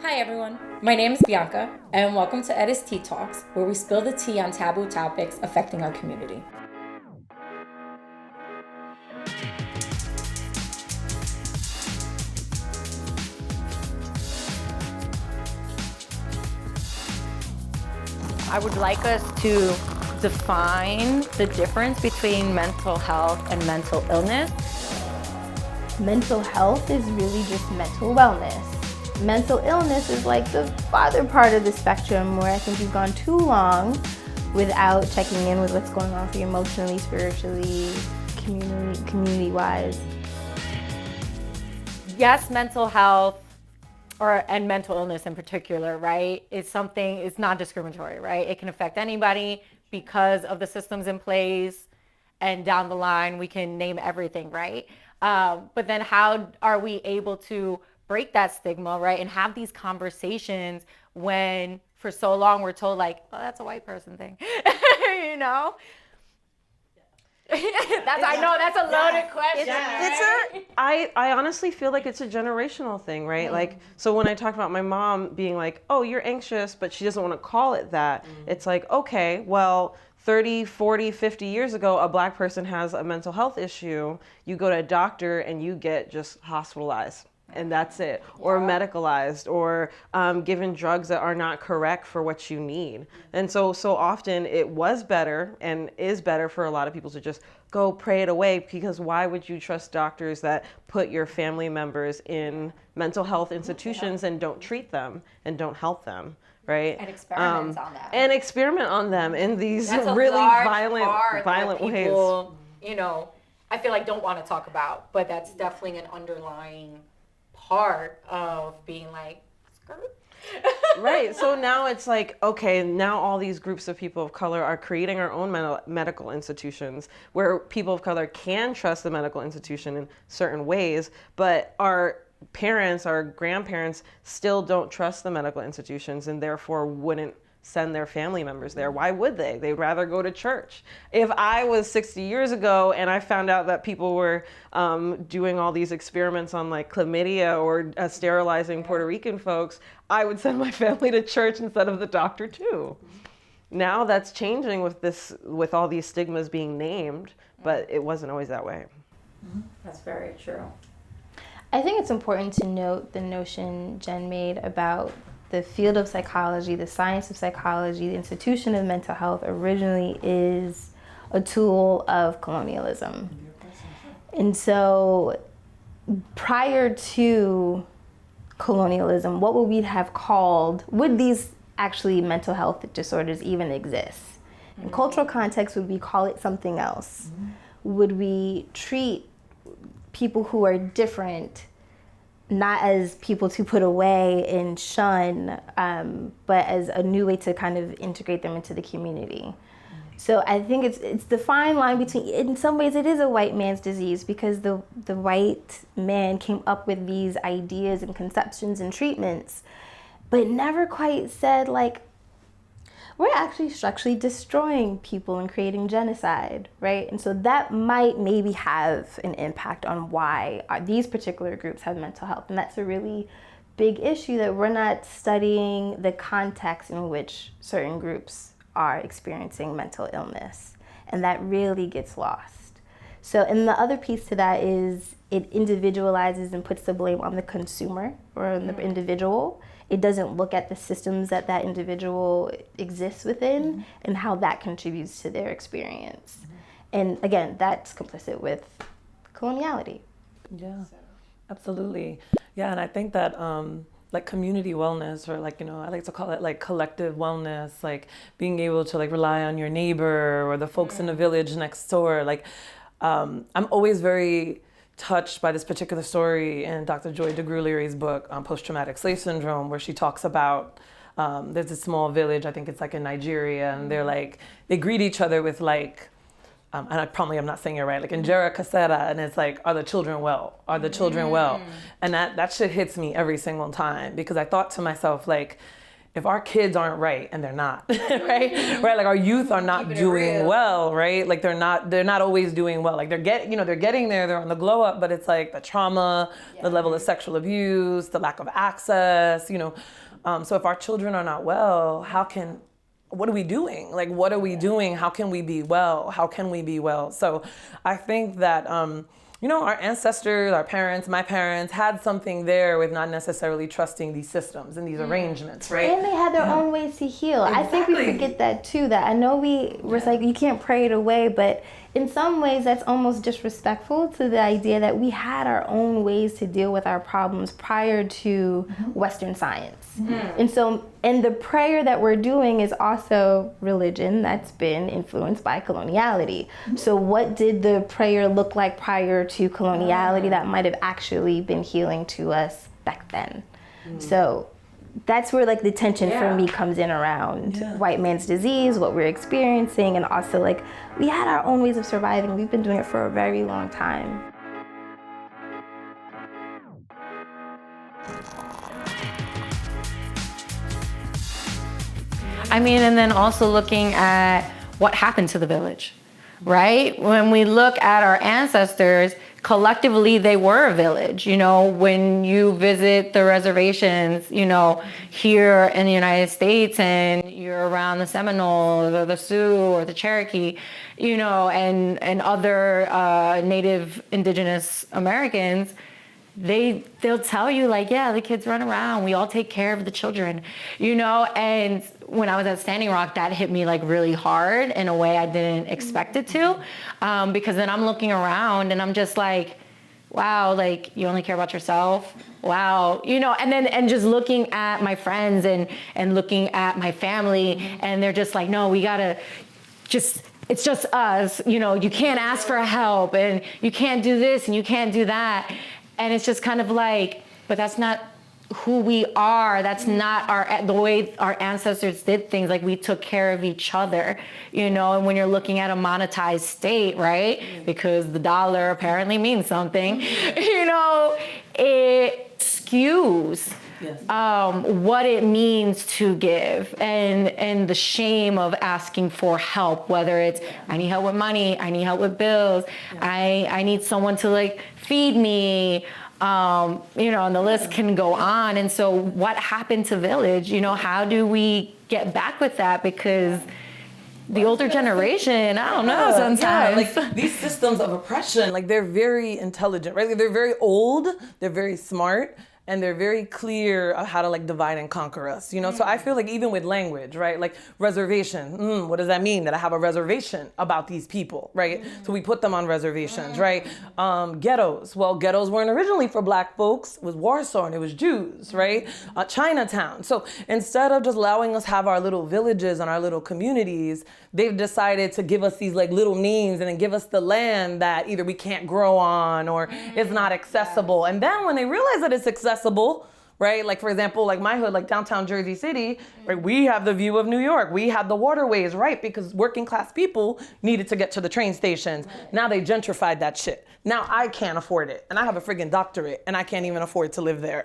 Hi everyone, my name is Bianca, and welcome to Eres Tea Talks, where we spill the tea on taboo topics affecting our community. I would like us to define the difference between mental health and mental illness. Mental health is really just mental wellness. Mental illness is like the farther part of the spectrum where I think you've gone too long without checking in with what's going on for you emotionally, spiritually, community-wise. Yes, mental health and mental illness in particular, right, it's non-discriminatory, right? It can affect anybody because of the systems in place, and down the line we can name everything, right? But then how are we able to break that stigma, right, and have these conversations when for so long we're told like, oh, that's a white person thing, you know? I know that's a loaded question. I honestly feel like it's a generational thing, right? Like, so when I talk about my mom being like, oh, you're anxious, but she doesn't want to call it that. It's like, okay, well, 30, 40, 50 years ago, a Black person has a mental health issue. You go to a doctor and you get just hospitalized. And that's it, or medicalized, or given drugs that are not correct for what you need. And so often it was better and is better for a lot of people to just go pray it away, because why would you trust doctors that put your family members in mental health institutions and don't treat them and don't help them, right? And experiments on them. And experiment on them in these That's a really large violent that ways. people, you know, I feel like don't want to talk about, but that's definitely an underlying part of being like, skirt. Right. So now it's like, okay, now all these groups of people of color are creating our own medical institutions where people of color can trust the medical institution in certain ways, but our parents, our grandparents still don't trust the medical institutions and therefore wouldn't send their family members there. Why would they? They'd rather go to church. If I was 60 years ago and I found out that people were doing all these experiments on like chlamydia or sterilizing Puerto Rican folks, I would send my family to church instead of the doctor too. Now that's changing with all these stigmas being named, but it wasn't always that way. That's very true. I think it's important to note the notion Jen made about the field of psychology, the science of psychology, the institution of mental health originally is a tool of colonialism. And so prior to colonialism, what would we have called, would these actually mental health disorders even exist? In cultural context, would we call it something else? Would we treat people who are different not as people to put away and shun, but as a new way to kind of integrate them into the community? So I think it's the fine line between, in some ways it is a white man's disease because the white man came up with these ideas and conceptions and treatments, but never quite said like, we're actually structurally destroying people and creating genocide, right? And so that might maybe have an impact on why these particular groups have mental health. And that's a really big issue, that we're not studying the context in which certain groups are experiencing mental illness. And that really gets lost. So, and the other piece to that is it individualizes and puts the blame on the consumer or on the individual. It doesn't look at the systems that that individual exists within and how that contributes to their experience. And again, that's complicit with coloniality. Yeah, absolutely. Yeah, and I think that like community wellness, or like, you know, I like to call it like collective wellness, like being able to like rely on your neighbor or the folks in the village next door. Like I'm always very touched by this particular story in Dr. Joy DeGruy book, Posttraumatic Slave Syndrome, where she talks about there's a small village, I think it's like in Nigeria, and they're like, they greet each other with like, and I'm not saying it right, like Ingera Cassera, and it's like, are the children well? Are the children well? And that shit hits me every single time, because I thought to myself, like, if our kids aren't right, and they're not, right? Like our youth are not doing well, right? Like they're not always doing well. Like they're getting there, they're on the glow up, but it's like the trauma, the level of sexual abuse, the lack of access, so if our children are not well, what are we doing? Like, what are we doing? How can we be well? So I think that, our ancestors, our parents, my parents had something there with not necessarily trusting these systems and these arrangements, right? And they had their own ways to heal. Exactly. I think we forget that too, that I know we're like, you can't pray it away, but in some ways that's almost disrespectful to the idea that we had our own ways to deal with our problems prior to Western science. And the prayer that we're doing is also religion that's been influenced by coloniality. So what did the prayer look like prior to coloniality that might have actually been healing to us back then? So that's where like the tension for me comes in around white man's disease, what we're experiencing, and also like we had our own ways of surviving. We've been doing it for a very long time. I mean, and then also looking at what happened to the village, right? When we look at our ancestors, collectively they were a village. When you visit the reservations, here in the United States, and you're around the Seminoles or the Sioux or the Cherokee, and other Native Indigenous Americans, they'll tell you like, yeah, the kids run around, we all take care of the children, and when I was at Standing Rock, that hit me like really hard in a way I didn't expect it to, because then I'm looking around and I'm just like, wow, like you only care about yourself. Wow, and just looking at my friends and looking at my family, and they're just like, no, we gotta it's just us, you can't ask for help, and you can't do this and you can't do that. And it's just kind of like, but that's not who we are. That's not the way our ancestors did things. Like we took care of each other, and when you're looking at a monetized state, right? Because the dollar apparently means something, it skews what it means to give, and the shame of asking for help, whether it's I need help with money, I need help with bills, I need someone to like feed me, and the list can go on. And so what happened to village? How do we get back with that? Because the older generation, I don't know, sometimes. Like these systems of oppression, like they're very intelligent, right? They're very old, they're very smart, and they're very clear of how to like divide and conquer us, So I feel like even with language, right? Like reservation, what does that mean? That I have a reservation about these people, right? So we put them on reservations, right? Ghettos, well, ghettos weren't originally for Black folks. It was Warsaw and it was Jews, right? Chinatown. So instead of just allowing us have our little villages and our little communities, they've decided to give us these like little names and then give us the land that either we can't grow on or is not accessible. And then when they realize that it's accessible, right? Like for example, like my hood, like downtown Jersey City, right? We have the view of New York. We have the waterways, right? Because working class people needed to get to the train stations. Now they gentrified that shit. Now I can't afford it. And I have a friggin' doctorate and I can't even afford to live there,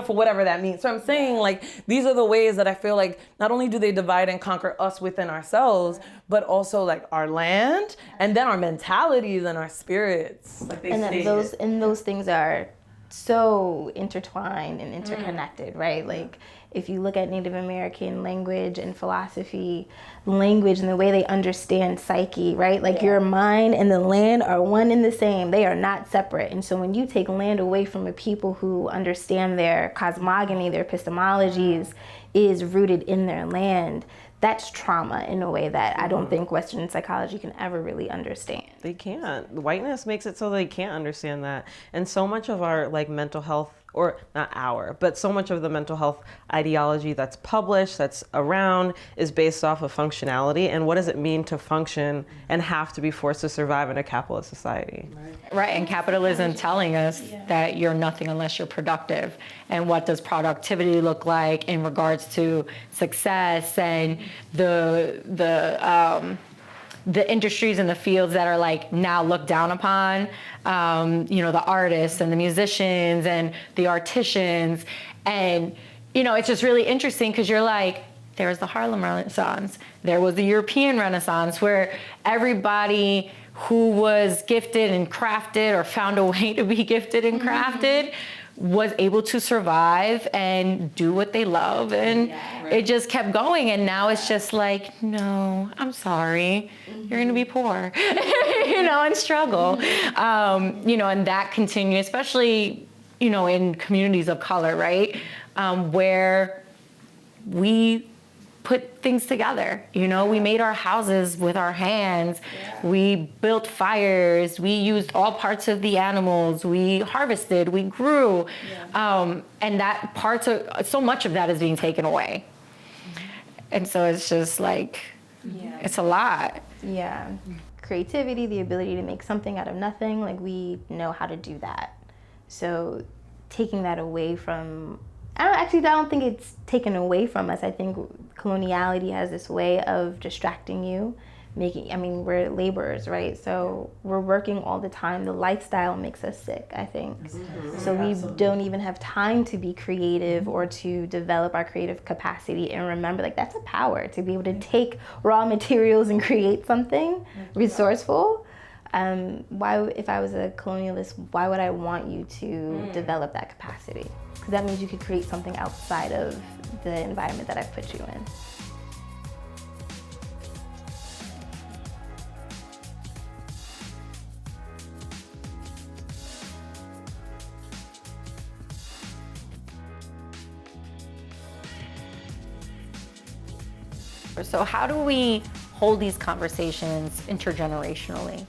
for whatever that means. So I'm saying like, these are the ways that I feel like not only do they divide and conquer us within ourselves, but also like our land and then our mentalities and our spirits. Like they and those things are so intertwined and interconnected, right? Like if you look at Native American language and philosophy, language and the way they understand psyche, right? Like your mind and the land are one and the same. They are not separate. And so when you take land away from a people who understand their cosmogony, their epistemologies is rooted in their land, that's trauma in a way that I don't think Western psychology can ever really understand. They can't. Whiteness makes it so they can't understand that. And so much of our like mental health, or not our, but so much of the mental health ideology that's published, that's around, is based off of functionality. And what does it mean to function and have to be forced to survive in a capitalist society? Right, and capitalism telling us that you're nothing unless you're productive. And what does productivity look like in regards to success and the industries and the fields that are like now looked down upon, the artists and the musicians and the artisans. And it's just really interesting because you're like, there was the Harlem Renaissance, there was the European Renaissance, where everybody who was gifted and crafted or found a way to be gifted and crafted was able to survive and do what they love, and it just kept going. And now it's just like, no, I'm sorry, you're gonna be poor, and struggle, and that continues, especially, in communities of color, right, where we put things together. We made our houses with our hands. We built fires. We used all parts of the animals. We harvested. We grew. And that so much of that is being taken away. And so it's just like, it's a lot. Yeah. Creativity, the ability to make something out of nothing, like we know how to do that. So taking that away from, I don't think it's taken away from us. I think coloniality has this way of distracting you, we're laborers, right? So we're working all the time. The lifestyle makes us sick, I think. So we don't even have time to be creative or to develop our creative capacity and remember, like, that's a power to be able to take raw materials and create something resourceful. If I was a colonialist, why would I want you to develop that capacity? Because that means you could create something outside of the environment that I've put you in. So how do we hold these conversations intergenerationally?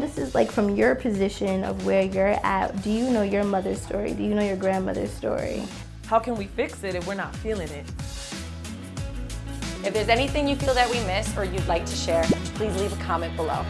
This is like from your position of where you're at. Do you know your mother's story? Do you know your grandmother's story? How can we fix it if we're not feeling it? If there's anything you feel that we missed or you'd like to share, please leave a comment below.